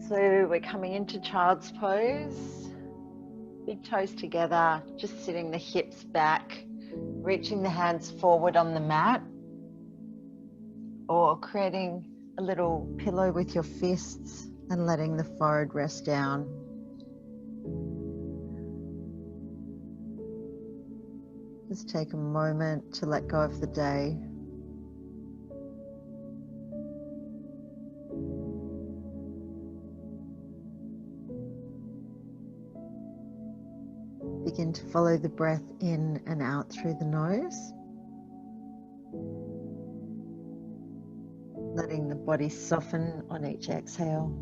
So we're coming into child's pose, big toes together, just sitting the hips back, reaching the hands forward on the mat, or creating a little pillow with your fists and letting the forehead rest down. Just take a moment to let go of the day. Begin to follow the breath in and out through the nose. Letting the body soften on each exhale.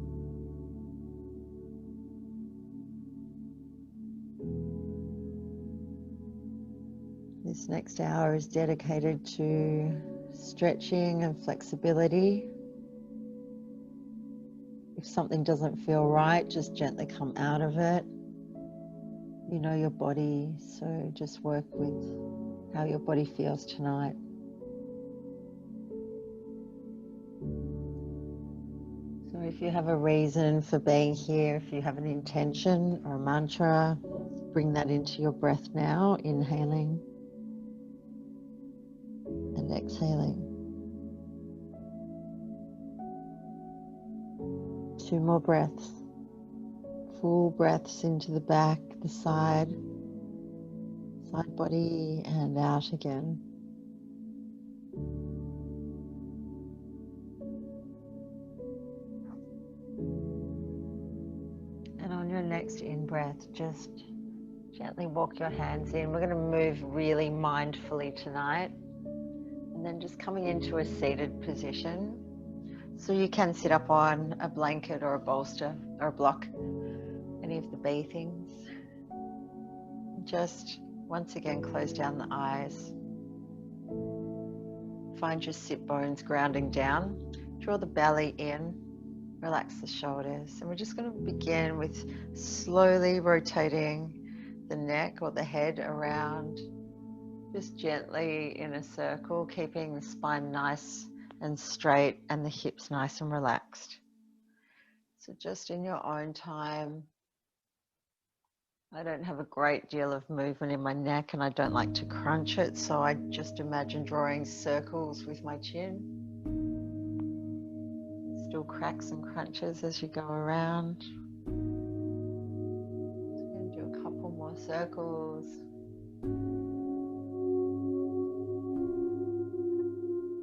This next hour is dedicated to stretching and flexibility. If something doesn't feel right, just gently come out of it. You know your body, so just work with how your body feels tonight. So if you have a reason for being here, if you have an intention or a mantra, bring that into your breath now, inhaling and exhaling. 2 more breaths. Full breaths into the back, the side body, and out again. And on your next in-breath, just gently walk your hands in. We're going to move really mindfully tonight. And then just coming into a seated position. So you can sit up on a blanket or a bolster or a block, any of the B things. Just once again close down the eyes. Find your sit bones grounding down. Draw the belly in. Relax the shoulders. And we're just going to begin with slowly rotating the neck or the head around, just gently in a circle, keeping the spine nice and straight and the hips nice and relaxed. So just in your own time. I don't have a great deal of movement in my neck and I don't like to crunch it, so I just imagine drawing circles with my chin. Still cracks and crunches as you go around. Just going to do a couple more circles.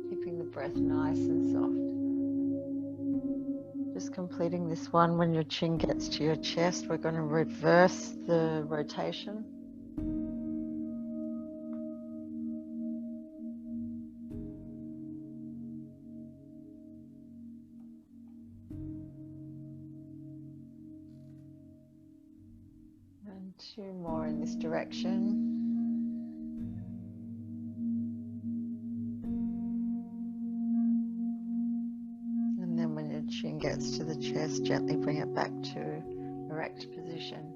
Keeping the breath nice and soft. Just completing this one. When your chin gets to your chest, we're going to reverse the rotation. And 2 more in this direction. Chin gets to the chest, gently bring it back to erect position.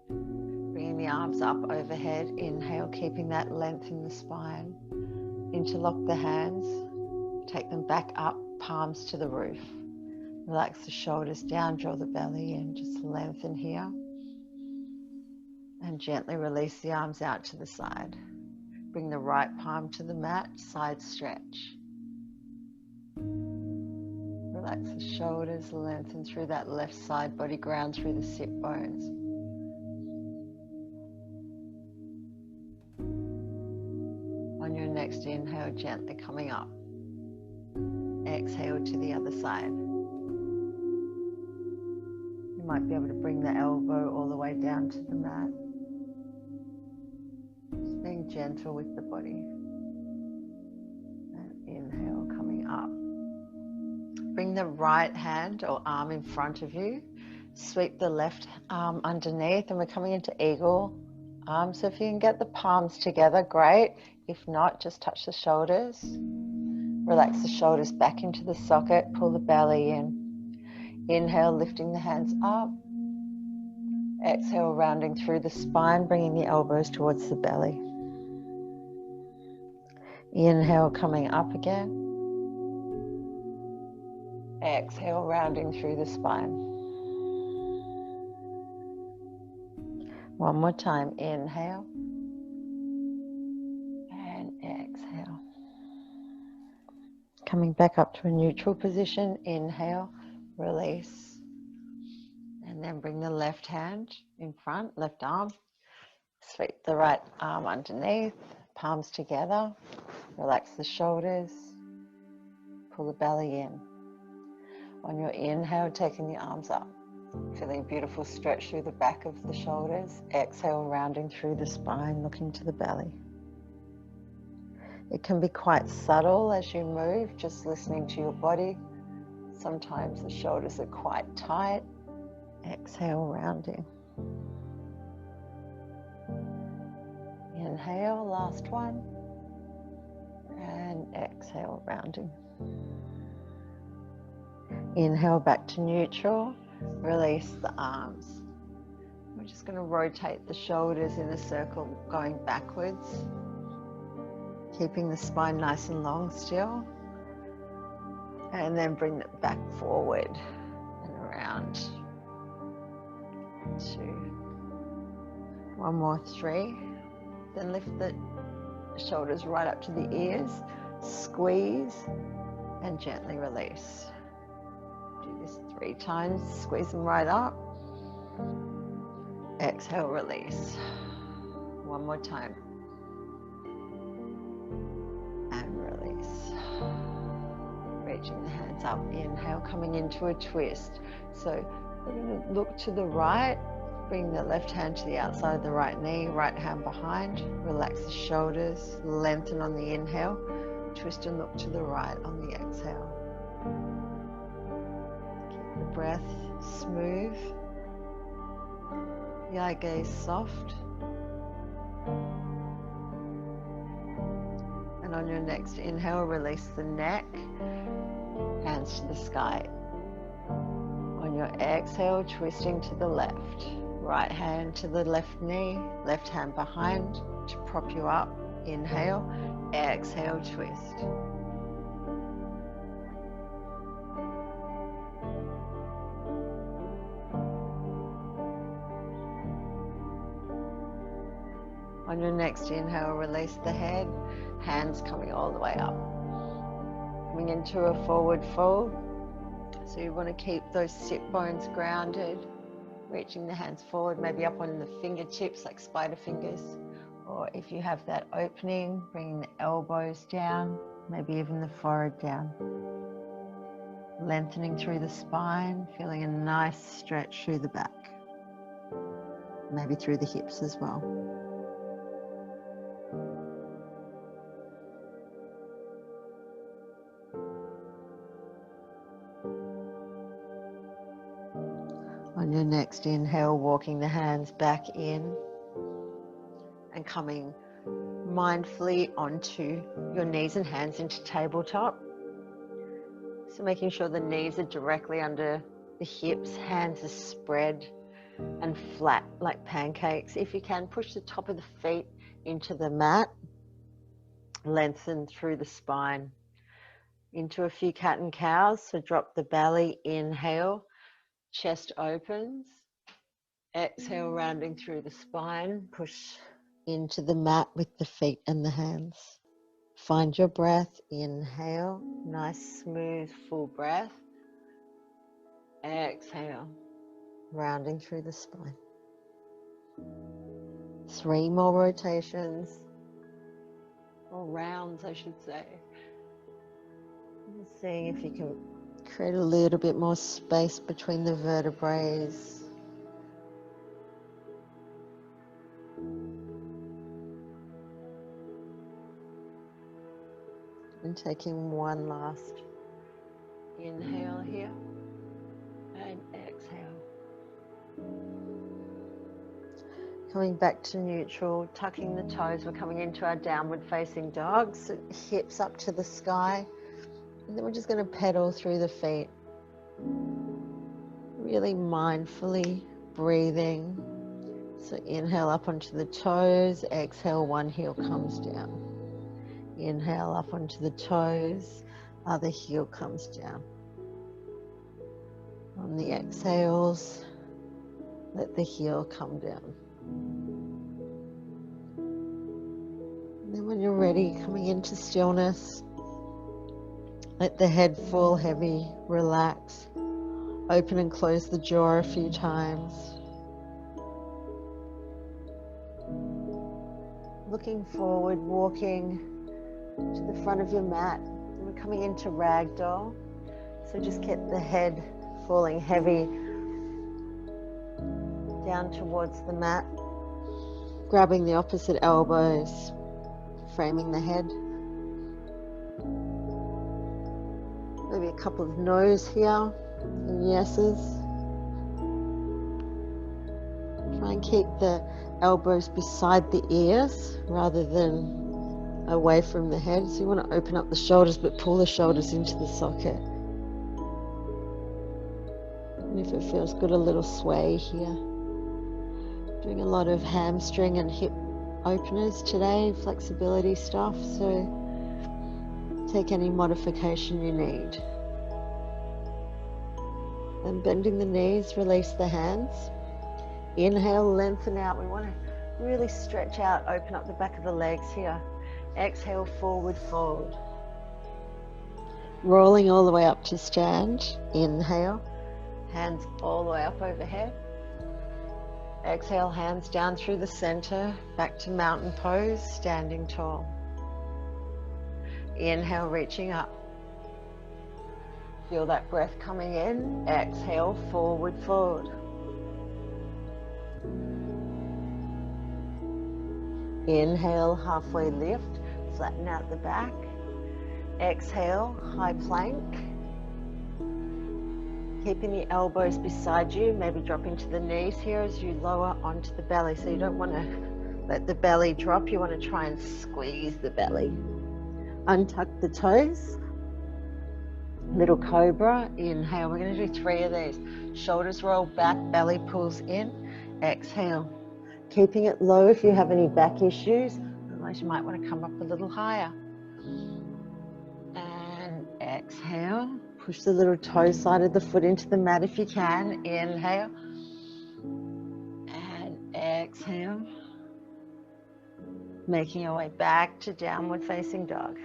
Bringing the arms up overhead, inhale, keeping that length in the spine. Interlock the hands, take them back up, palms to the roof. Relax the shoulders down, draw the belly in, just lengthen here. And gently release the arms out to the side. Bring the right palm to the mat, side stretch. Relax the shoulders, lengthen through that left side body, ground through the sit bones. On your next inhale, gently coming up. Exhale to the other side. You might be able to bring the elbow all the way down to the mat. Just being gentle with the body. And inhale, coming up. Bring the right hand or arm in front of you. Sweep the left arm underneath, and we're coming into eagle arm. So if you can get the palms together, great. If not, just touch the shoulders. Relax the shoulders back into the socket. Pull the belly in. Inhale, lifting the hands up. Exhale, rounding through the spine, bringing the elbows towards the belly. Inhale, coming up again. Exhale, rounding through the spine. One more time. Inhale and exhale. Coming back up to a neutral position. Inhale, release. And then bring the left hand in front, left arm. Sweep the right arm underneath, palms together. Relax the shoulders. Pull the belly in. On your inhale, taking the arms up. Feeling a beautiful stretch through the back of the shoulders. Exhale, rounding through the spine, looking to the belly. It can be quite subtle as you move, just listening to your body. Sometimes the shoulders are quite tight. Exhale, rounding. Inhale, last one. And exhale, rounding. Inhale back to neutral. Release the arms. We're just going to rotate the shoulders in a circle going backwards. Keeping the spine nice and long still. And then bring it back forward and around. 2. One more, 3. Then lift the shoulders right up to the ears. Squeeze and gently release. Do this 3 times. Squeeze them right up. Exhale, release. One more time. And release. Reaching the hands up. Inhale, coming into a twist. So we're going to look to the right. Bring the left hand to the outside of the right knee, right hand behind. Relax the shoulders, lengthen on the inhale. Twist and look to the right on the exhale. Keep the breath smooth. The eye gaze soft. And on your next inhale, release the neck, hands to the sky. On your exhale, twisting to the left. Right hand to the left knee, left hand behind to prop you up. Inhale, exhale, twist. On your next inhale, release the head, hands coming all the way up. Coming into a forward fold. So you want to keep those sit bones grounded. Reaching the hands forward, maybe up on the fingertips like spider fingers. Or if you have that opening, bringing the elbows down, maybe even the forehead down. Lengthening through the spine, feeling a nice stretch through the back. Maybe through the hips as well. On your next inhale, walking the hands back in and coming mindfully onto your knees and hands into tabletop. So making sure the knees are directly under the hips, hands are spread and flat like pancakes. If you can, push the top of the feet into the mat, lengthen through the spine. Into a few cat and cows, so drop the belly, inhale. Chest opens, exhale, rounding through the spine, push into the mat with the feet and the hands. Find your breath, inhale, nice, smooth, full breath. Exhale, rounding through the spine. 3 more rotations, or rounds, I should say. Just seeing if you can create a little bit more space between the vertebrae. And taking one last inhale here and exhale. Coming back to neutral, tucking the toes. We're coming into our downward facing dog, so hips up to the sky. And then we're just going to pedal through the feet. Really mindfully breathing. So inhale up onto the toes, exhale, one heel comes down. Inhale up onto the toes, other heel comes down. On the exhales, let the heel come down. And then when you're ready, coming into stillness, let the head fall heavy, relax. Open and close the jaw a few times. Looking forward, walking to the front of your mat. And we're coming into ragdoll. So just get the head falling heavy down towards the mat. Grabbing the opposite elbows, framing the head. Maybe a couple of no's here and yeses. Try and keep the elbows beside the ears rather than away from the head. So you want to open up the shoulders but pull the shoulders into the socket. And if it feels good, a little sway here. Doing a lot of hamstring and hip openers today, flexibility stuff, so take any modification you need. Then bending the knees, release the hands. Inhale, lengthen out. We want to really stretch out, open up the back of the legs here. Exhale, forward fold. Rolling all the way up to stand. Inhale, hands all the way up overhead. Exhale, hands down through the center, back to mountain pose, standing tall. Inhale, reaching up. Feel that breath coming in. Exhale, forward fold. Inhale, halfway lift, flatten out the back. Exhale, high plank. Keeping the elbows beside you, maybe dropping to the knees here as you lower onto the belly. So you don't want to let the belly drop, you want to try and squeeze the belly. Untuck the toes. Little cobra, inhale. We're going to do 3 of these. Shoulders roll back, belly pulls in. Exhale. Keeping it low if you have any back issues, otherwise you might want to come up a little higher. And exhale. Push the little toe side of the foot into the mat if you can. Inhale. And exhale. Making your way back to downward facing dog.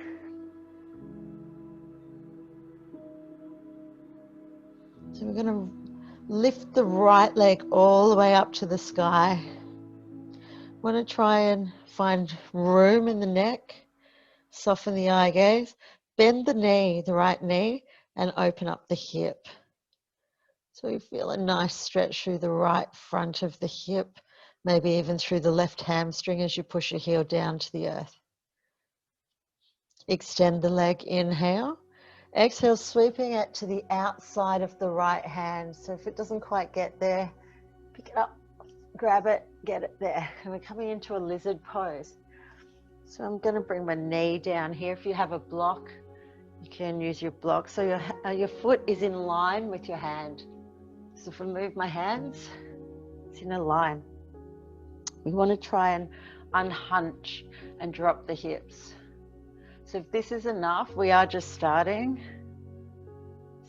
So we're going to lift the right leg all the way up to the sky. Want to try and find room in the neck. Soften the eye gaze. Bend the knee, the right knee, and open up the hip. So you feel a nice stretch through the right front of the hip, maybe even through the left hamstring as you push your heel down to the earth. Extend the leg, inhale. Exhale, sweeping it to the outside of the right hand. So if it doesn't quite get there, pick it up, grab it, get it there. And we're coming into a lizard pose. So I'm going to bring my knee down here. If you have a block, you can use your block. So your foot is in line with your hand. So if I move my hands, it's in a line. We want to try and unhunch and drop the hips. So if this is enough, we are just starting.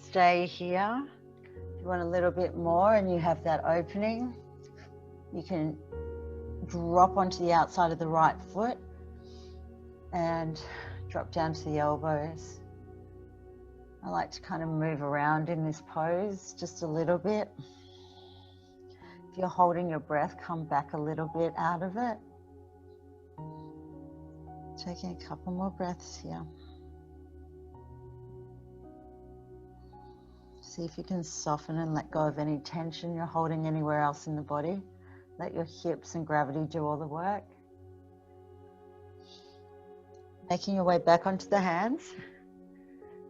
Stay here. If you want a little bit more and you have that opening, you can drop onto the outside of the right foot and drop down to the elbows. I like to kind of move around in this pose just a little bit. If you're holding your breath, come back a little bit out of it. Taking a couple more breaths here. See if you can soften and let go of any tension you're holding anywhere else in the body. Let your hips and gravity do all the work. Making your way back onto the hands.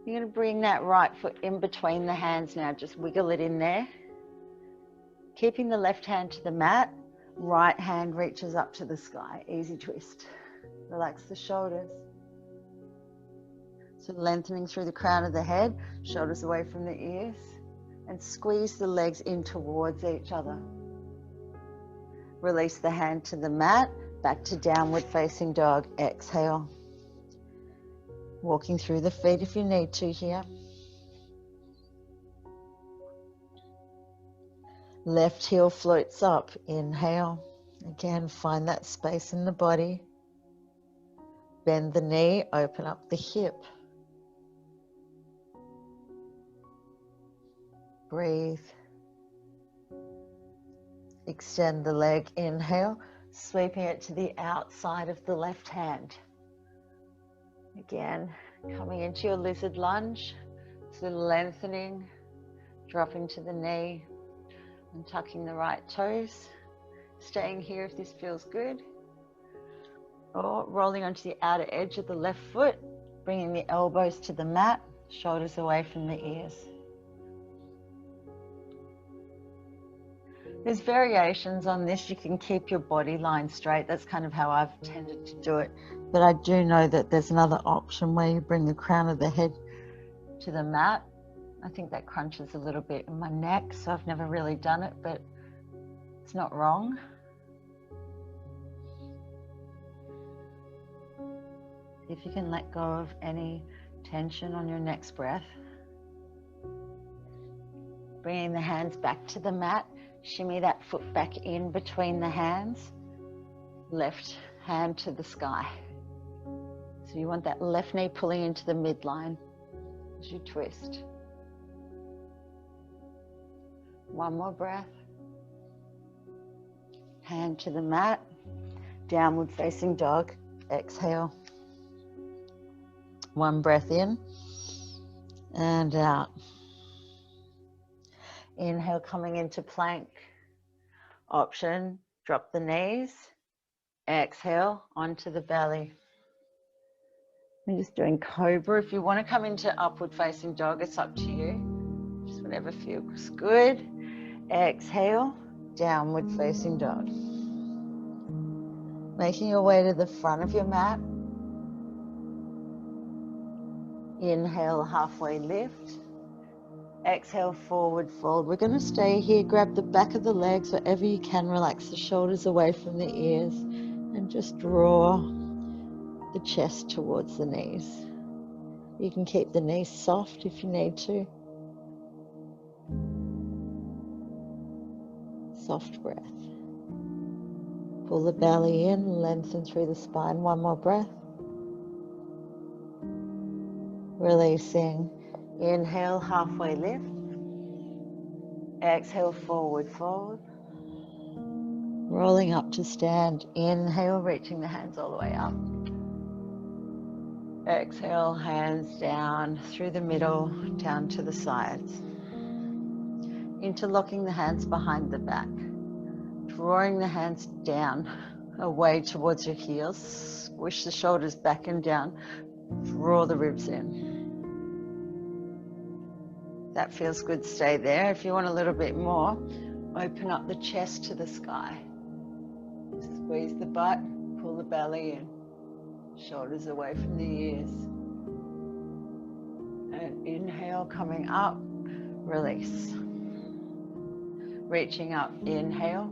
You're going to bring that right foot in between the hands now. Just wiggle it in there. Keeping the left hand to the mat. Right hand reaches up to the sky. Easy twist. Relax the shoulders. So lengthening through the crown of the head. Shoulders away from the ears. And squeeze the legs in towards each other. Release the hand to the mat. Back to downward facing dog. Exhale. Walking through the feet if you need to here. Left heel floats up. Inhale. Again, find that space in the body. Bend the knee, open up the hip. Breathe. Extend the leg. Inhale, sweeping it to the outside of the left hand. Again, coming into your lizard lunge, so lengthening, dropping to the knee, and tucking the right toes. Staying here if this feels good. Or rolling onto the outer edge of the left foot, bringing the elbows to the mat, shoulders away from the ears. There's variations on this. You can keep your body line straight. That's kind of how I've tended to do it. But I do know that there's another option where you bring the crown of the head to the mat. I think that crunches a little bit in my neck, so I've never really done it, but it's not wrong. If you can let go of any tension on your next breath. Bringing the hands back to the mat. Shimmy that foot back in between the hands. Left hand to the sky. So you want that left knee pulling into the midline as you twist. One more breath. Hand to the mat. Downward facing dog. Exhale. One breath in and out. Inhale, coming into plank. Option, drop the knees. Exhale, onto the belly. I'm just doing cobra. If you want to come into upward facing dog, it's up to you. Just whatever feels good. Exhale, downward facing dog. Making your way to the front of your mat. Inhale, halfway lift. Exhale, forward fold. We're going to stay here. Grab the back of the legs wherever you can. Relax the shoulders away from the ears. And just draw the chest towards the knees. You can keep the knees soft if you need to. Soft breath. Pull the belly in, lengthen through the spine. One more breath. Releasing. Inhale, halfway lift. Exhale, forward fold. Rolling up to stand. Inhale, reaching the hands all the way up. Exhale, hands down through the middle, down to the sides. Interlocking the hands behind the back. Drawing the hands down, away towards your heels. Squish the shoulders back and down. Draw the ribs in. That feels good, stay there. If you want a little bit more, open up the chest to the sky. Squeeze the butt, pull the belly in. Shoulders away from the ears. And inhale, coming up, release. Reaching up, inhale.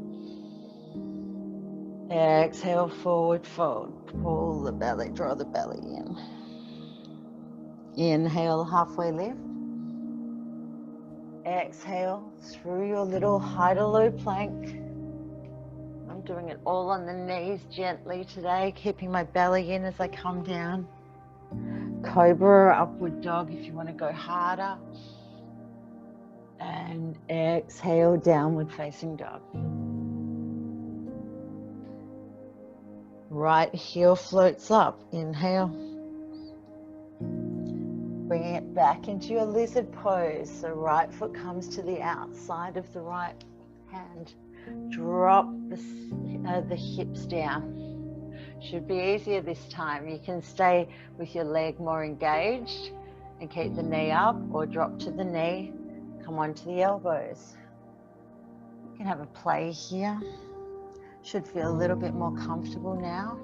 Exhale, forward fold. Pull the belly, draw the belly in. Inhale, halfway lift. Exhale through your little high to low plank. I'm doing it all on the knees gently today, keeping my belly in as I come down. Cobra or upward dog if you want to go harder. And exhale, downward facing dog. Right heel floats up. Inhale. Bringing it back into your lizard pose. So right foot comes to the outside of the right hand. Drop the hips down. Should be easier this time. You can stay with your leg more engaged and keep the knee up, or drop to the knee, come onto the elbows. You can have a play here. Should feel a little bit more comfortable now.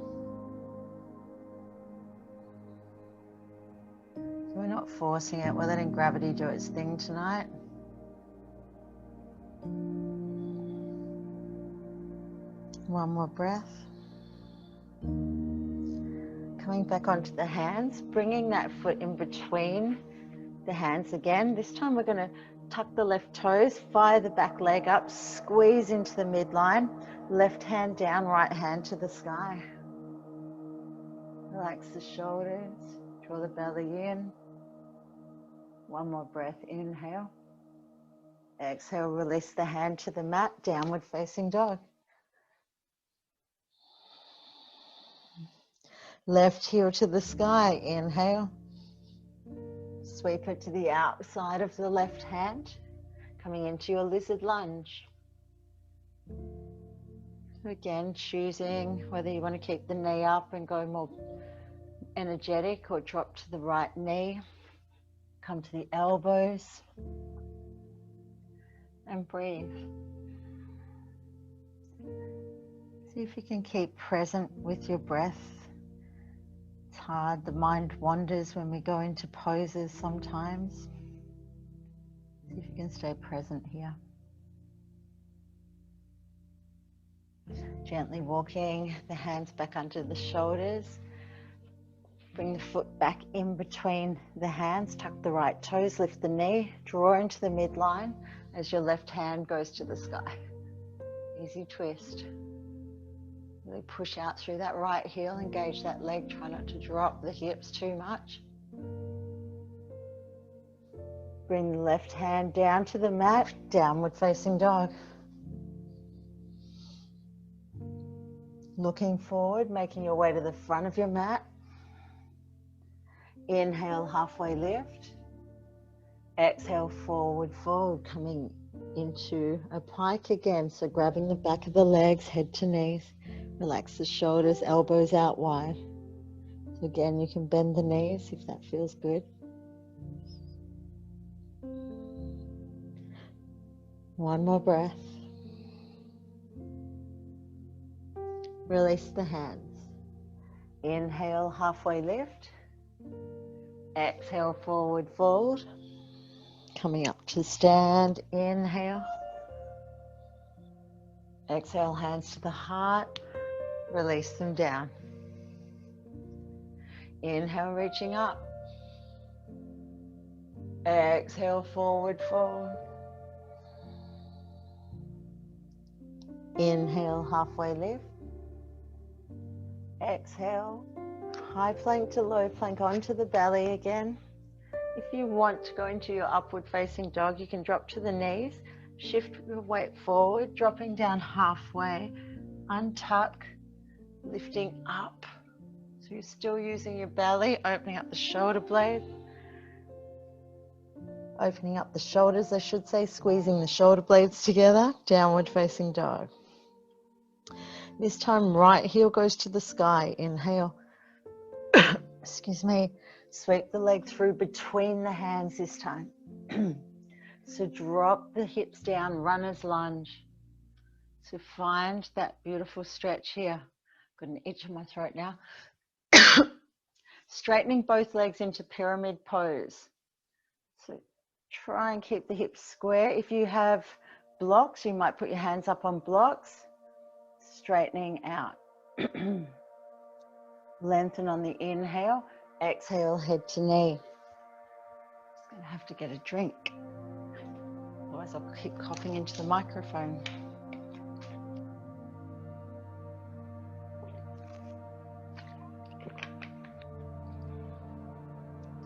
So we're not forcing it, we're letting gravity do its thing tonight. One more breath. Coming back onto the hands, bringing that foot in between the hands again. This time we're going to Tuck the left toes, fire the back leg up, squeeze into the midline, left hand down, right hand to the sky. Relax the shoulders, draw the belly in. One more breath, inhale. Exhale, release the hand to the mat, downward facing dog. Left heel to the sky, inhale. Sweep it to the outside of the left hand, coming into your lizard lunge. So again, choosing whether you want to keep the knee up and go more energetic or drop to the right knee. Come to the elbows and breathe. See if you can keep present with your breath. It's hard, the mind wanders when we go into poses sometimes. See if you can stay present here. Gently walking the hands back under the shoulders. Bring the foot back in between the hands, tuck the right toes, lift the knee, draw into the midline as your left hand goes to the sky. Easy twist. Really push out through that right heel, engage that leg, try not to drop the hips too much. Bring the left hand down to the mat, downward facing dog. Looking forward, making your way to the front of your mat. Inhale, halfway lift. Exhale, forward fold, coming into a pike again. So grabbing the back of the legs, head to knees. Relax the shoulders, elbows out wide. So again, you can bend the knees if that feels good. One more breath. Release the hands. Inhale, halfway lift. Exhale, forward fold. Coming up to stand, inhale. Exhale, hands to the heart. Release them down. Inhale, reaching up. Exhale, forward fold. Inhale, halfway lift. Exhale, high plank to low plank onto the belly again. If you want to go into your upward facing dog, you can drop to the knees, shift your weight forward, dropping down halfway, untuck, lifting up. So you're still using your belly, opening up the shoulder blades. Opening up the shoulders, I should say, squeezing the shoulder blades together, downward facing dog. This time, right heel goes to the sky. Inhale. Excuse me. Sweep the leg through between the hands this time. So drop the hips down, runner's lunge. So find that beautiful stretch here. Got an itch in my throat now. Straightening both legs into pyramid pose. So try and keep the hips square. If you have blocks, you might put your hands up on blocks. Straightening out. Lengthen on the inhale. Exhale, head to knee. Just going to have to get a drink. Otherwise I'll keep coughing into the microphone.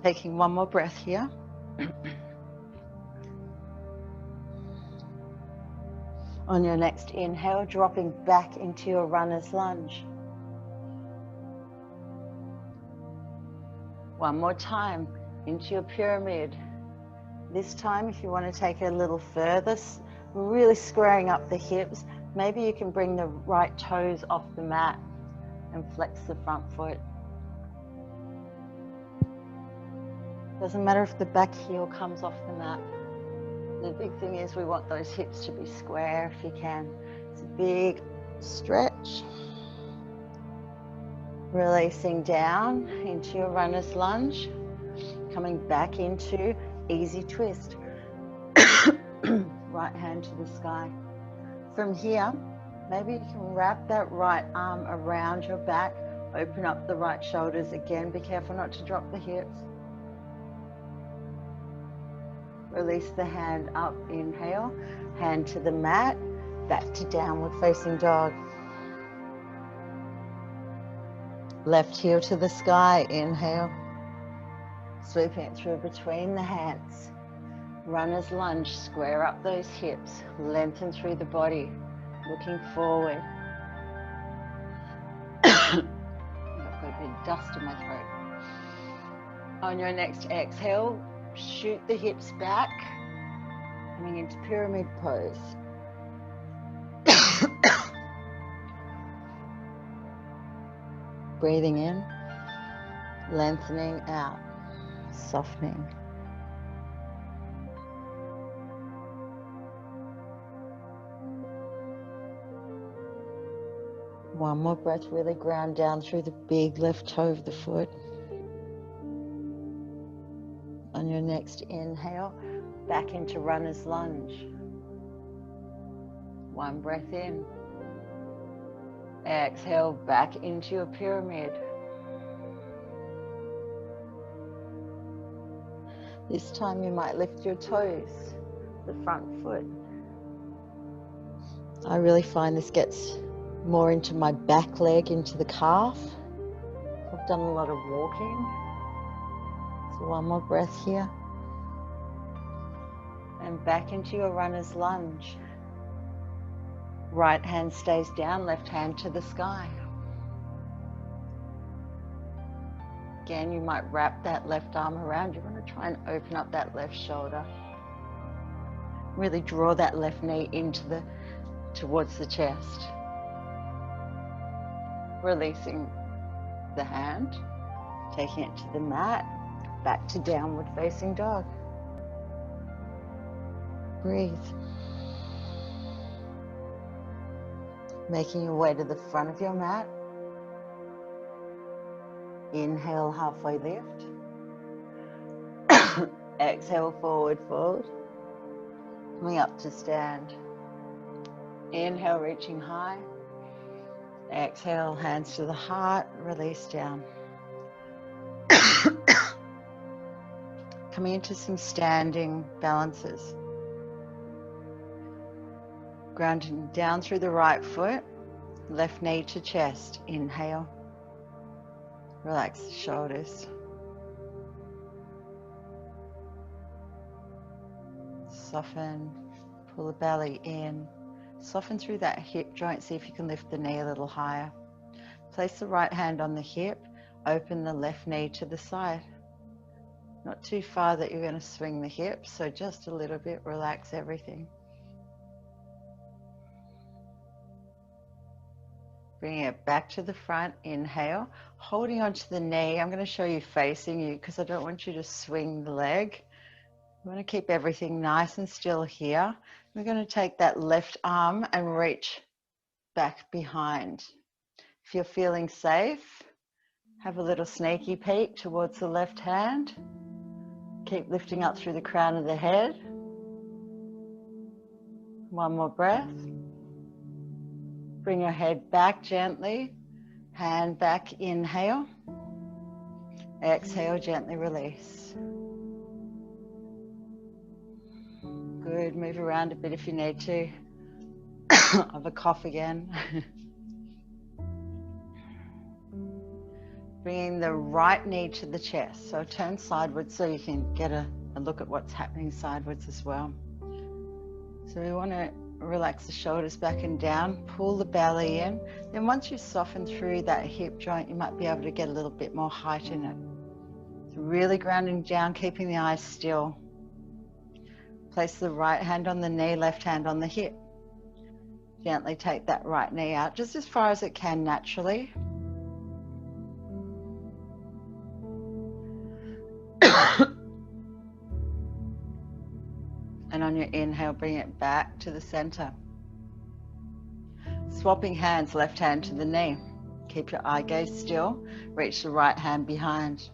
Taking one more breath here. On your next inhale, dropping back into your runner's lunge. One more time, into your pyramid. This time, if you want to take it a little further, really squaring up the hips, maybe you can bring the right toes off the mat and flex the front foot. Doesn't matter if the back heel comes off the mat. The big thing is we want those hips to be square if you can. It's a big stretch. Releasing down into your runner's lunge. Coming back into easy twist. Right hand to the sky. From here, maybe you can wrap that right arm around your back. Open up the right shoulders again. Be careful not to drop the hips. Release the hand up, inhale, hand to the mat, back to downward facing dog. Left heel to the sky, inhale. Sweeping it through between the hands. Runner's lunge, square up those hips, lengthen through the body, looking forward. I've got a bit of dust in my throat. On your next exhale, shoot the hips back, coming into pyramid pose. Breathing in, lengthening out, softening. One more breath, really ground down through the big left toe of the foot. On your next inhale, back into runner's lunge. One breath in. Exhale, back into your pyramid. This time you might lift your toes, the front foot. I really find this gets more into my back leg, into the calf. I've done a lot of walking. So one more breath here. And back into your runner's lunge. Right hand stays down, left hand to the sky. Again, you might wrap that left arm around. You want to try and open up that left shoulder. Really draw that left knee towards the chest. Releasing the hand, taking it to the mat, back to downward facing dog. Breathe. Making your way to the front of your mat. Inhale, halfway lift. Exhale, forward fold. Coming up to stand. Inhale, reaching high. Exhale, hands to the heart, release down. Coming into some standing balances. Grounding down through the right foot, left knee to chest. Inhale. Relax the shoulders. Soften, pull the belly in. Soften through that hip joint, see if you can lift the knee a little higher. Place the right hand on the hip, open the left knee to the side. Not too far that you're going to swing the hips, so just a little bit, relax everything. Bringing it back to the front, inhale. Holding onto the knee, I'm going to show you facing you because I don't want you to swing the leg. You want to keep everything nice and still here. We're going to take that left arm and reach back behind. If you're feeling safe, have a little sneaky peek towards the left hand. Keep lifting up through the crown of the head. One more breath. Bring your head back gently. Hand back, inhale. Exhale, gently release. Good, move around a bit if you need to. I have a cough again. Bringing the right knee to the chest. So turn sideways so you can get a look at what's happening sideways as well. So we want to relax the shoulders back and down, pull the belly in. Then once you soften through that hip joint, you might be able to get a little bit more height in it. So really grounding down, keeping the eyes still. Place the right hand on the knee, left hand on the hip. Gently take that right knee out just as far as it can naturally. And on your inhale, bring it back to the center. Swapping hands, left hand to the knee. Keep your eye gaze still. Reach the right hand behind.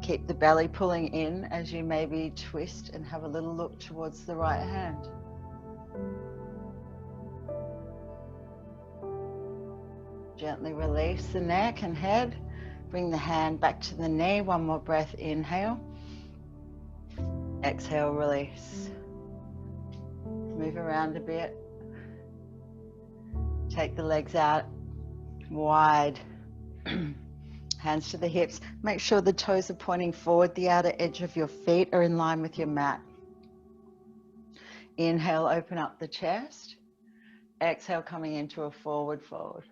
Keep the belly pulling in as you maybe twist and have a little look towards the right hand. Gently release the neck and head. Bring the hand back to the knee. One more breath, inhale. Exhale, release. Move around a bit. Take the legs out wide. Hands to the hips. Make sure the toes are pointing forward. The outer edge of your feet are in line with your mat. Inhale, open up the chest. Exhale, coming into a forward fold.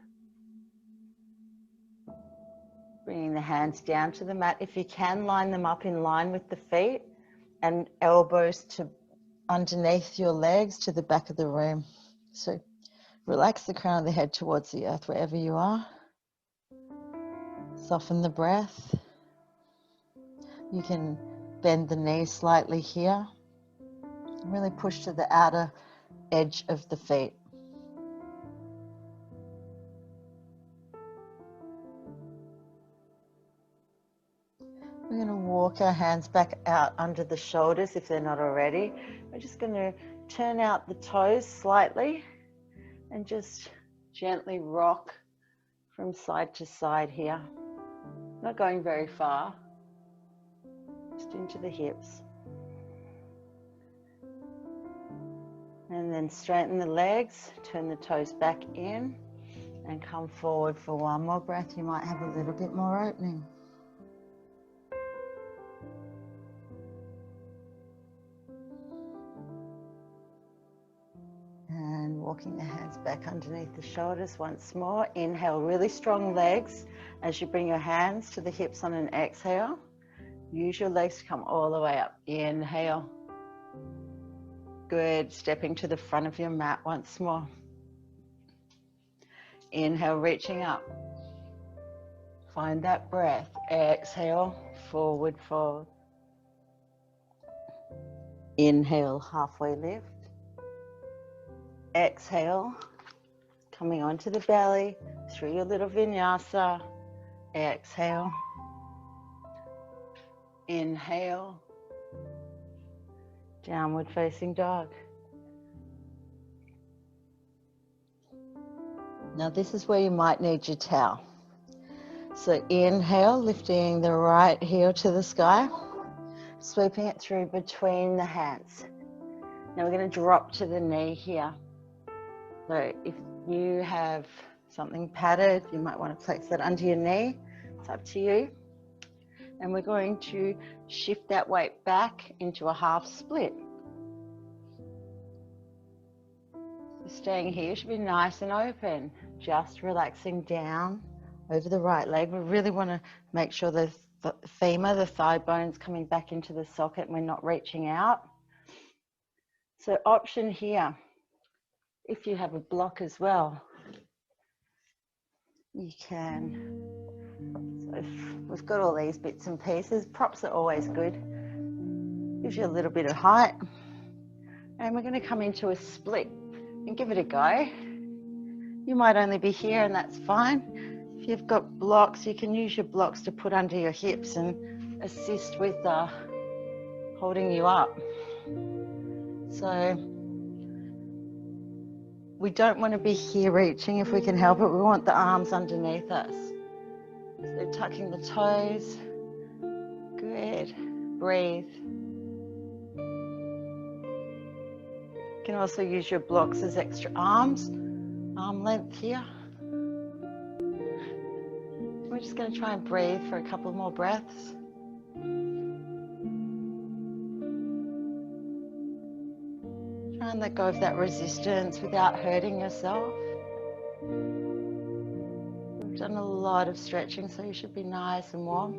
Bringing the hands down to the mat. If you can, line them up in line with the feet and elbows to underneath your legs to the back of the room. So relax the crown of the head towards the earth wherever you are. Soften the breath. You can bend the knees slightly here. Really push to the outer edge of the feet. We're going to walk our hands back out under the shoulders if they're not already. We're just going to turn out the toes slightly and just gently rock from side to side here. Not going very far, just into the hips. And then straighten the legs, turn the toes back in and come forward for one more breath. You might have a little bit more opening. And walking the hands back underneath the shoulders once more. Inhale, really strong legs as you bring your hands to the hips on an exhale. Use your legs to come all the way up. Inhale. Good. Stepping to the front of your mat once more. Inhale, reaching up. Find that breath. Exhale, forward fold. Inhale, halfway lift. Exhale, coming onto the belly through your little vinyasa. Exhale. Inhale. Downward facing dog. Now this is where you might need your towel. So inhale, lifting the right heel to the sky, sweeping it through between the hands. Now we're going to drop to the knee here. So if you have something padded, you might want to place that under your knee. It's up to you. And we're going to shift that weight back into a half split. So staying here should be nice and open. Just relaxing down over the right leg. We really want to make sure the femur, the thigh bone's coming back into the socket and we're not reaching out. So option here, if you have a block as well, you can. So if we've got all these bits and pieces. Props are always good. Gives you a little bit of height. And we're going to come into a split and give it a go. You might only be here and that's fine. If you've got blocks, you can use your blocks to put under your hips and assist with holding you up. So we don't want to be here reaching if we can help it. We want the arms underneath us. So tucking the toes. Good. Breathe. You can also use your blocks as extra arms, arm length here. We're just going to try and breathe for a couple more breaths. Try and let go of that resistance without hurting yourself. We've done a lot of stretching, so you should be nice and warm.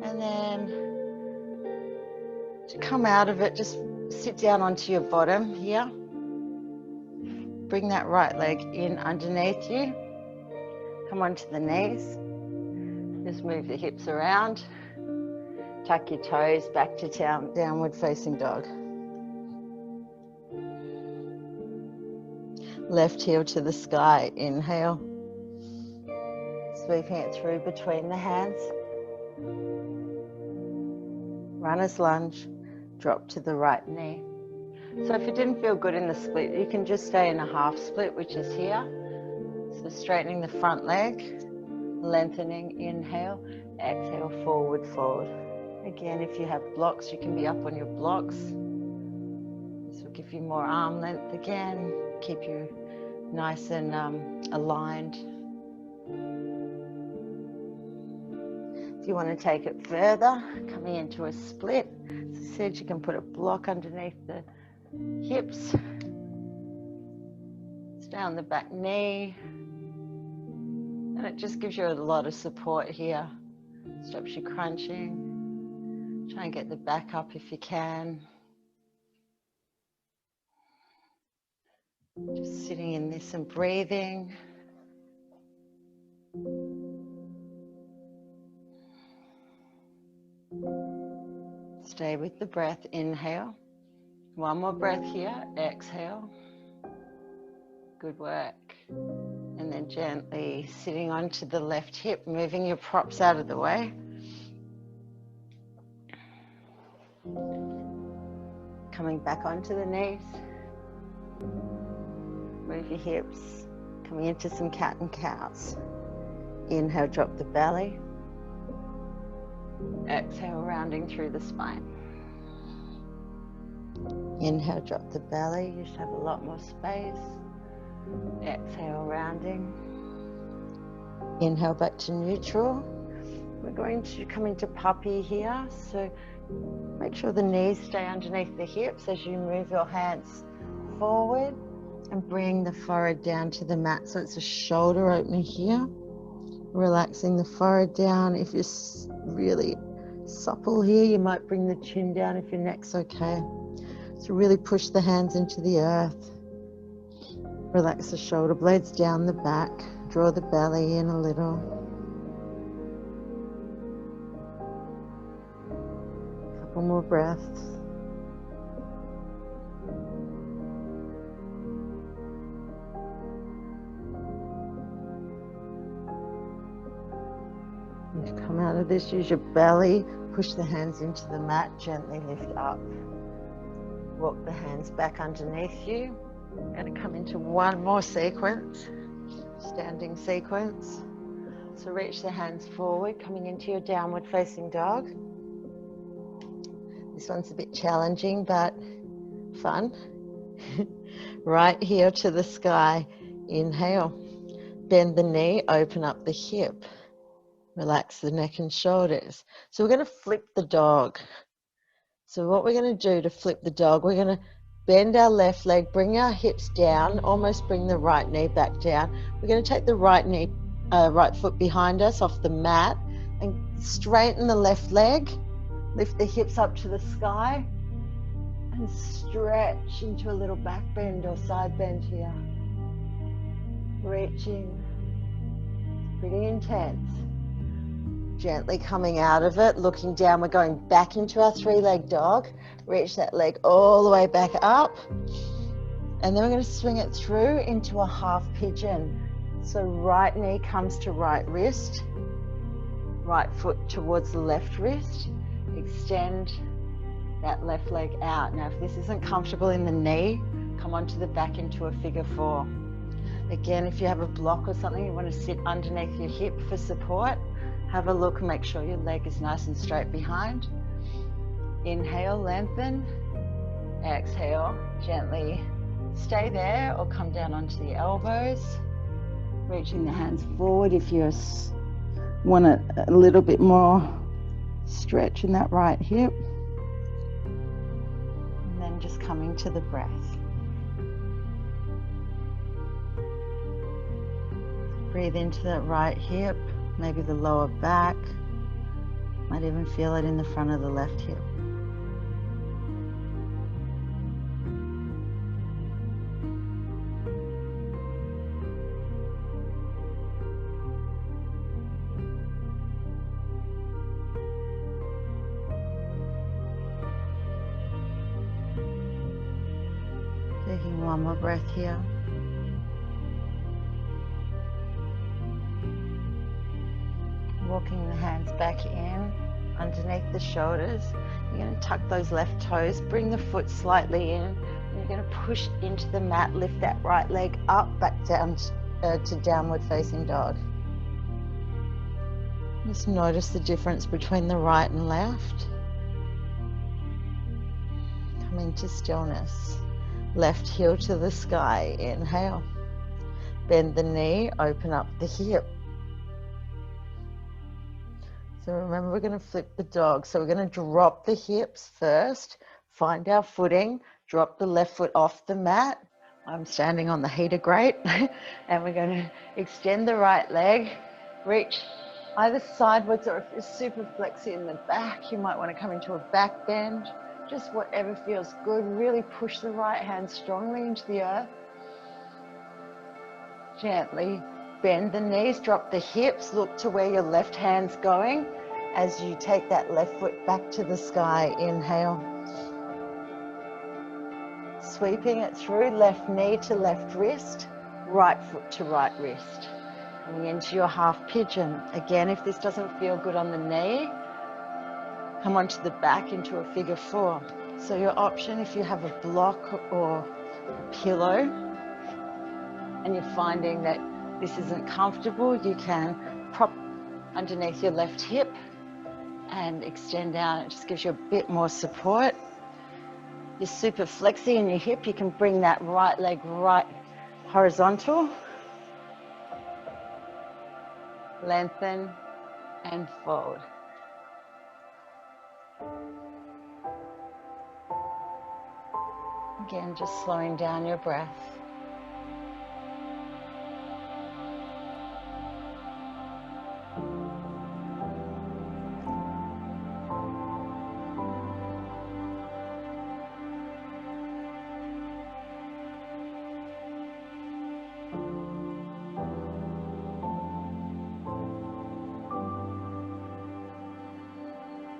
And then to come out of it, just sit down onto your bottom here. Bring that right leg in underneath you. Come onto the knees. Just move the hips around. Tuck your toes back to downward facing dog. Left heel to the sky. Inhale. Sweeping it through between the hands. Runner's lunge. Drop to the right knee. So if it didn't feel good in the split, you can just stay in a half split, which is here. So straightening the front leg, lengthening, inhale, exhale, forward fold. Again, if you have blocks, you can be up on your blocks. This will give you more arm length again, keep you nice and aligned. If you want to take it further, coming into a split, as I said, you can put a block underneath the hips, stay on the back knee, and it just gives you a lot of support here. Stops you crunching. Try and get the back up if you can. Just sitting in this and breathing. Stay with the breath. Inhale. One more breath here. Exhale. Good work. And then gently sitting onto the left hip, moving your props out of the way. Coming back onto the knees. Move your hips. Coming into some cat and cows. Inhale, drop the belly. Exhale, rounding through the spine. Inhale, drop the belly. You should have a lot more space. Exhale, rounding. Inhale, back to neutral. We're going to come into puppy here. So make sure the knees stay underneath the hips as you move your hands forward and bring the forehead down to the mat. So it's a shoulder opener here. Relaxing the forehead down. If you're really supple here, you might bring the chin down if your neck's okay. So really push the hands into the earth. Relax the shoulder blades down the back. Draw the belly in a little. Couple more breaths. You come out of this, use your belly, push the hands into the mat, gently lift up. Walk the hands back underneath you. I'm going to come into one more sequence, standing sequence. So reach the hands forward, coming into your downward facing dog. This one's a bit challenging, but fun. Right heel to the sky. Inhale. Bend the knee, open up the hip. Relax the neck and shoulders. So we're going to flip the dog. So what we're going to do to flip the dog, we're going to bend our left leg, bring our hips down, almost bring the right knee back down. We're going to take the right foot behind us off the mat and straighten the left leg. Lift the hips up to the sky and stretch into a little back bend or side bend here. Reaching. Pretty intense. Gently coming out of it, looking down. We're going back into our three-leg dog. Reach that leg all the way back up. And then we're going to swing it through into a half pigeon. So right knee comes to right wrist. Right foot towards the left wrist. Extend that left leg out. Now, if this isn't comfortable in the knee, come onto the back into a figure four. Again, if you have a block or something, you want to sit underneath your hip for support. Have a look and make sure your leg is nice and straight behind. Inhale, lengthen. Exhale, gently stay there or come down onto the elbows. Reaching the hands forward if you want a little bit more stretch in that right hip. And then just coming to the breath. Breathe into that right hip. Maybe the lower back, might even feel it in the front of the left hip. Taking one more breath here. Walking the hands back in, underneath the shoulders. You're going to tuck those left toes, bring the foot slightly in, and you're going to push into the mat, lift that right leg up, back down to downward facing dog. Just notice the difference between the right and left. Coming to stillness. Left heel to the sky. Inhale. Bend the knee, open up the hip. So remember, we're going to flip the dog. So we're going to drop the hips first, find our footing, drop the left foot off the mat. I'm standing on the heater grate. And we're going to extend the right leg, reach either sideways, or if you're super flexy in the back, you might want to come into a back bend. Just whatever feels good. Really push the right hand strongly into the earth. Gently bend the knees, drop the hips, look to where your left hand's going as you take that left foot back to the sky. Inhale. Sweeping it through, left knee to left wrist, right foot to right wrist. Coming into your half pigeon. Again, if this doesn't feel good on the knee, come onto the back into a figure four. So your option, if you have a block or a pillow and you're finding that this isn't comfortable, you can prop underneath your left hip and extend out. It just gives you a bit more support. You're super flexy in your hip. You can bring that right leg right horizontal. Lengthen and fold. Again, just slowing down your breath.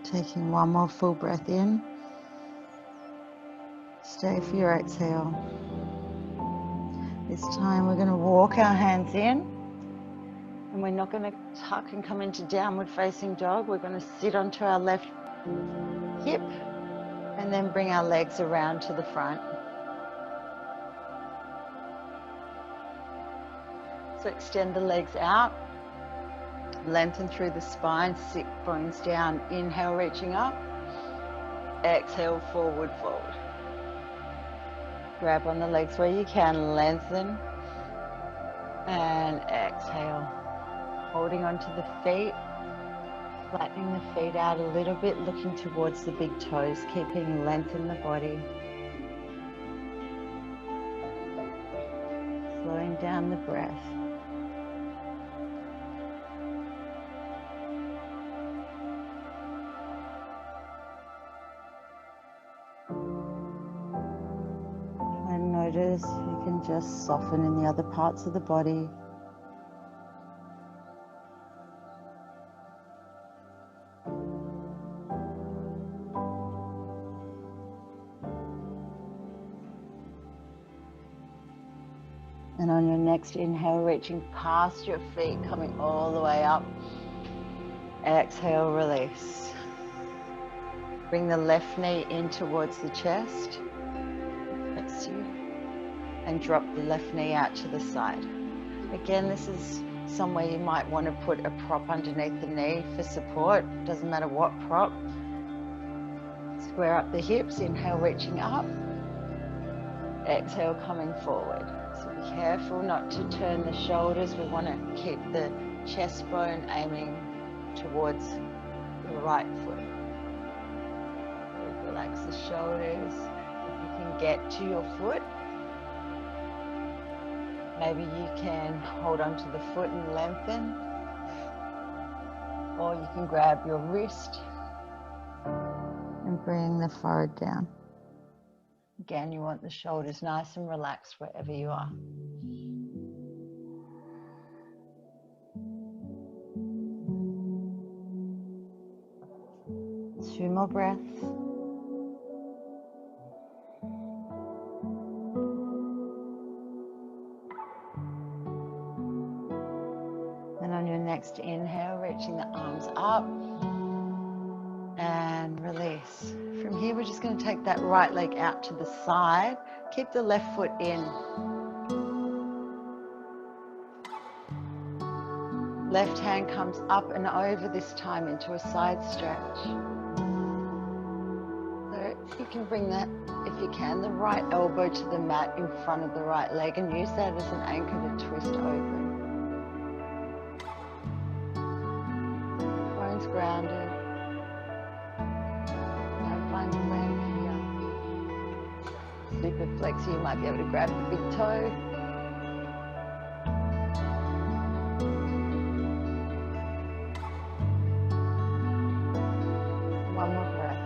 Taking one more full breath in. Stay for your exhale. This time we're going to walk our hands in, and we're not going to tuck and come into downward facing dog. We're going to sit onto our left hip and then bring our legs around to the front. So extend the legs out, lengthen through the spine, sit bones down. Inhale, reaching up. Exhale, forward fold. Grab on the legs where you can, lengthen, and exhale. Holding onto the feet, flattening the feet out a little bit, looking towards the big toes, keeping length in the body. Slowing down the breath. And notice you can just soften in the other parts of the body. And on your next inhale, reaching past your feet, coming all the way up. Exhale, release. Bring the left knee in towards the chest. That's you. And drop the left knee out to the side. Again, this is somewhere you might want to put a prop underneath the knee for support. Doesn't matter what prop. Square up the hips. Inhale, reaching up. Exhale, coming forward. So be careful not to turn the shoulders. We want to keep the chest bone aiming towards the right foot. Relax the shoulders. If you can get to your foot, maybe you can hold onto the foot and lengthen, or you can grab your wrist and bring the forehead down. Again, you want the shoulders nice and relaxed wherever you are. 2 more breaths. And on your next inhale, reaching the arms up and release. From here, we're just going to take that right leg out to the side. Keep the left foot in. Left hand comes up and over this time into a side stretch. So you can bring that, if you can, the right elbow to the mat in front of the right leg and use that as an anchor to twist open. Bones grounded. And find length here. Super flexy, you might be able to grab the big toe. One more breath.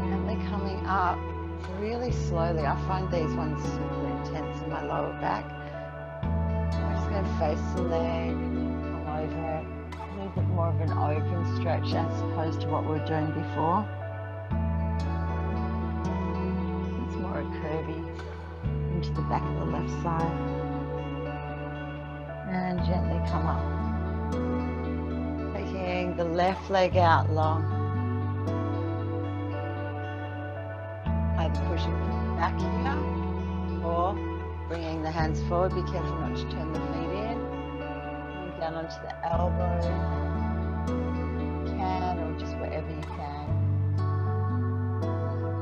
Gently coming up really slowly. I find these ones super intense in my lower back. I'm just going to face the leg, come over it. A little bit more of an open stretch as opposed to what we were doing before. It's more a curvy into the back of the left side. And gently come up. Taking the left leg out long. Either pushing from the back here or bringing the hands forward. Be careful not to turn the feet in. Move down onto the elbow. If you can, or just wherever you can.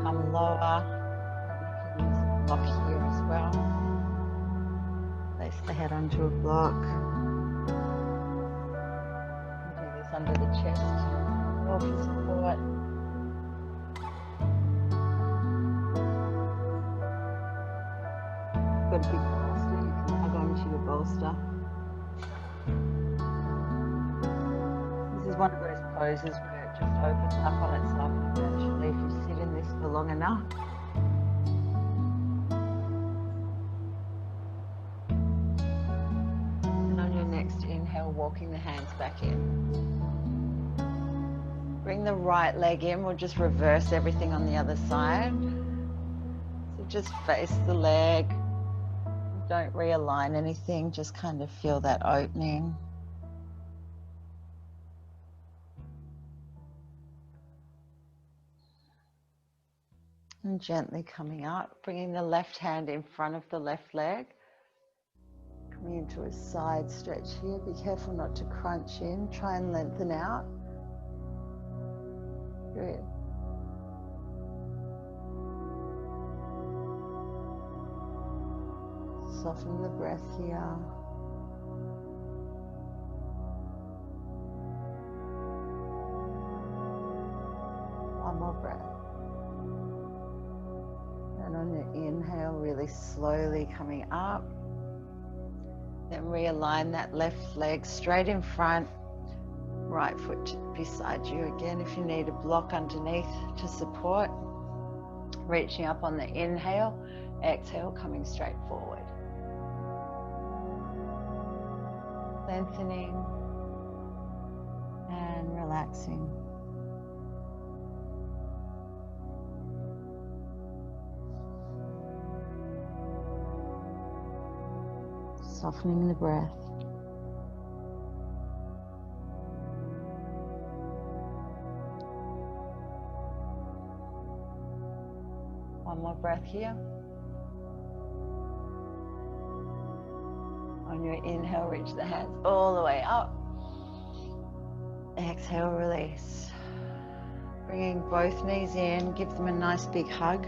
Come lower. You can use a block here as well. Place the head onto a block. Do this under the chest, or for support. Got a big bolster, you can hug onto your bolster. This is one of those poses where it just opens up on itself eventually if you sit in this for long enough. Next inhale, walking the hands back in. Bring the right leg in. We'll just reverse everything on the other side. So just face the leg. Don't realign anything. Just kind of feel that opening. And gently coming up, bringing the left hand in front of the left leg. Coming into a side stretch here. Be careful not to crunch in. Try and lengthen out. Good. Soften the breath here. One more breath. And on your inhale, really slowly coming up. Then realign that left leg straight in front, right foot beside you again. If you need a block underneath to support, reaching up on the inhale, exhale, coming straight forward. Lengthening and relaxing. Softening the breath. One more breath here. On your inhale, reach the hands all the way up. Exhale, release. Bringing both knees in, give them a nice big hug.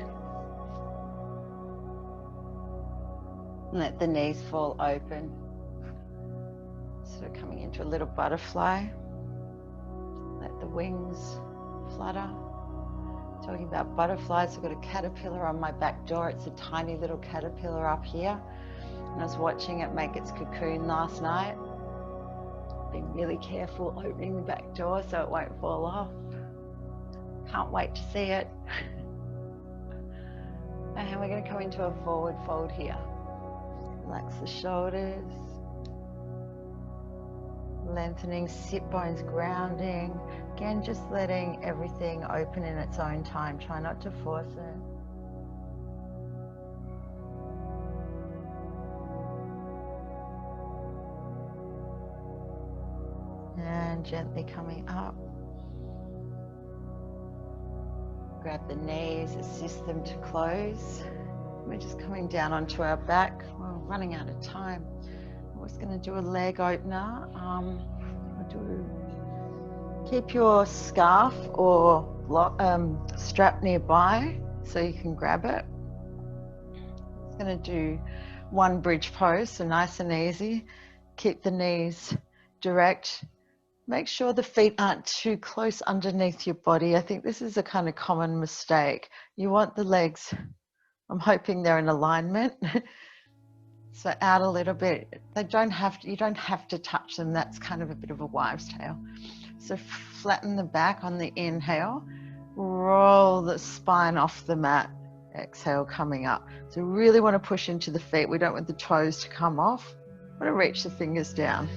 Let the knees fall open. So coming into a little butterfly. Let the wings flutter. Talking about butterflies, I've got a caterpillar on my back door. It's a tiny little caterpillar up here. And I was watching it make its cocoon last night. Being really careful opening the back door so it won't fall off. Can't wait to see it. And we're going to come into a forward fold here. Relax the shoulders, lengthening, sit bones grounding. Again, just letting everything open in its own time. Try not to force it. And gently coming up. Grab the knees, assist them to close. We're just coming down onto our back. We're running out of time. we're just going to do a leg opener. Keep your scarf or strap nearby so you can grab it. I'm going to do one bridge pose, so nice and easy. Keep the knees direct. Make sure the feet aren't too close underneath your body. I think this is a kind of common mistake. You want the legs, I'm hoping they're in alignment. So out a little bit. You don't have to touch them. That's kind of a bit of a wives' tale. So flatten the back on the inhale. Roll the spine off the mat. Exhale, coming up. So really want to push into the feet. We don't want the toes to come off. We want to reach the fingers down.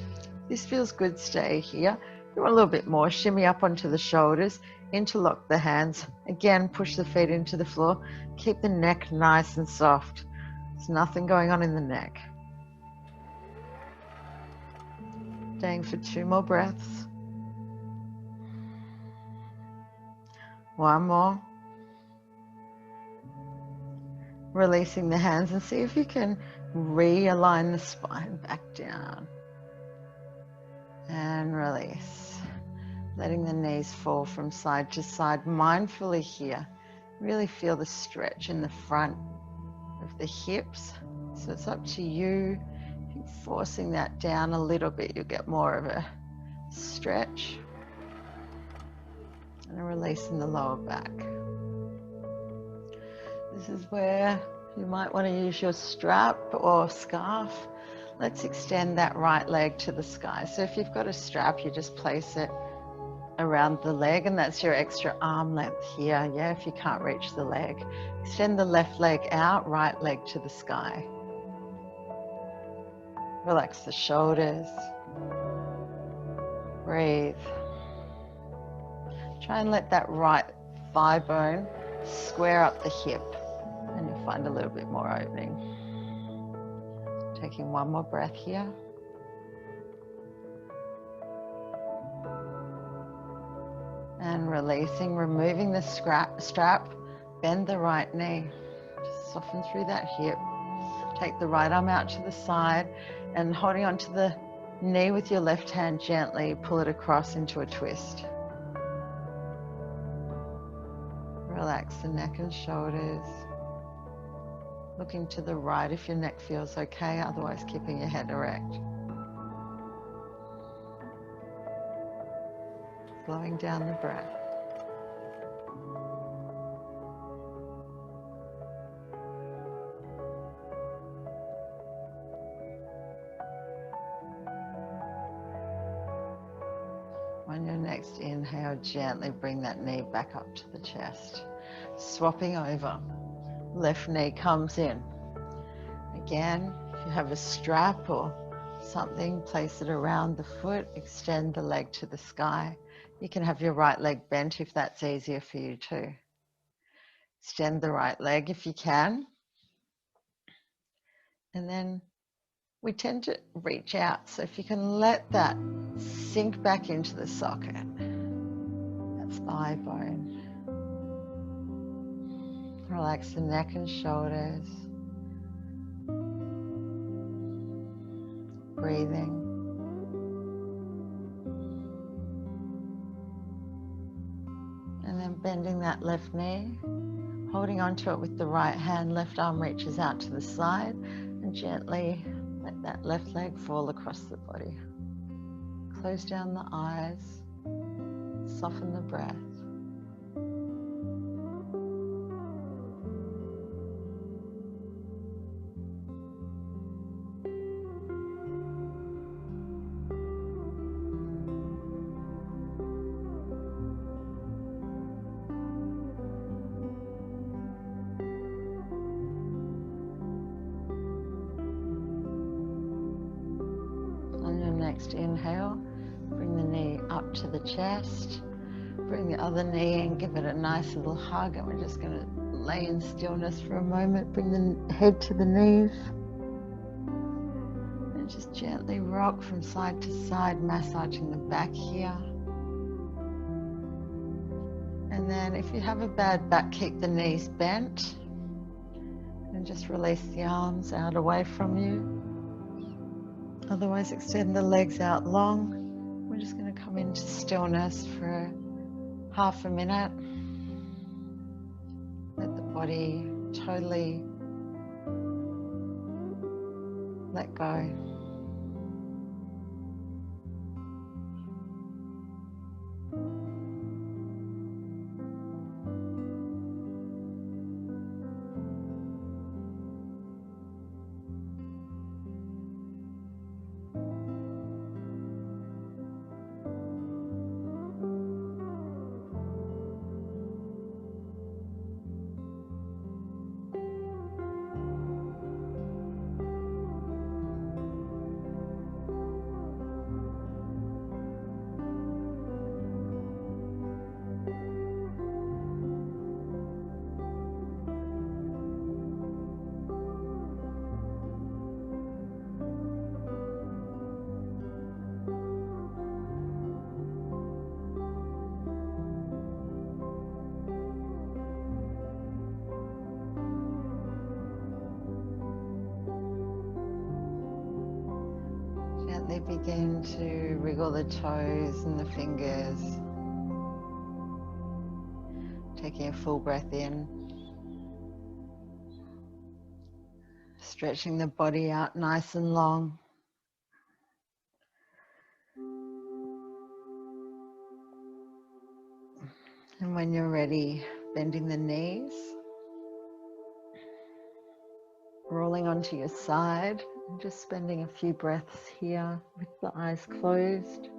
This feels good, stay here. You want a little bit more, shimmy up onto the shoulders, interlock the hands. Again, push the feet into the floor. Keep the neck nice and soft. There's nothing going on in the neck. Staying for 2 more breaths. One more. Releasing the hands and see if you can realign the spine back down. And release. Letting the knees fall from side to side mindfully here. Really feel the stretch in the front of the hips. So it's up to you. If you're forcing that down a little bit, you'll get more of a stretch. And releasing the lower back. This is where you might want to use your strap or scarf. Let's extend that right leg to the sky. So if you've got a strap, you just place it around the leg, and that's your extra arm length here. Yeah, if you can't reach the leg. Extend the left leg out, right leg to the sky. Relax the shoulders. Breathe. Try and let that right thigh bone square up the hip, and you'll find a little bit more opening. Taking one more breath here. And releasing, removing the strap, bend the right knee. Just soften through that hip. Take the right arm out to the side and holding onto the knee with your left hand, gently pull it across into a twist. Relax the neck and shoulders. Looking to the right if your neck feels okay, otherwise keeping your head erect. Slowing down the breath. On your next inhale, gently bring that knee back up to the chest. Swapping over. Left knee comes in. Again, if you have a strap or something, place it around the foot, extend the leg to the sky. You can have your right leg bent if that's easier for you too. Extend the right leg if you can. And then we tend to reach out. So if you can let that sink back into the socket, that's thigh bone. Relax the neck and shoulders. Breathing. And then bending that left knee, holding onto it with the right hand, left arm reaches out to the side, and gently let that left leg fall across the body. Close down the eyes, soften the breath. Next inhale, bring the knee up to the chest, bring the other knee and give it a nice little hug, and we're just going to lay in stillness for a moment. Bring the head to the knees and just gently rock from side to side, massaging the back here. And then if you have a bad back, keep the knees bent and just release the arms out away from you. Otherwise, extend the legs out long. We're just going to come into stillness for half a minute. Let the body totally let go. Gently begin to wriggle the toes and the fingers. Taking a full breath in. Stretching the body out nice and long. And when you're ready, bending the knees. Rolling onto your side. And just spending a few breaths here with the eyes closed.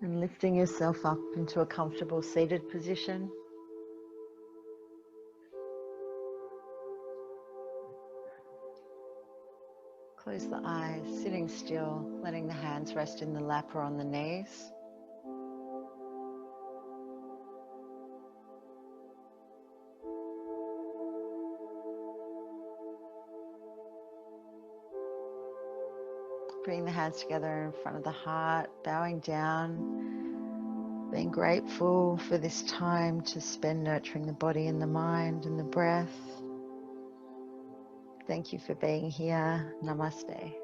And lifting yourself up into a comfortable seated position. Close the eyes, sitting still, letting the hands rest in the lap or on the knees. Bring the hands together in front of the heart, bowing down, being grateful for this time to spend nurturing the body and the mind and the breath. Thank you for being here. Namaste.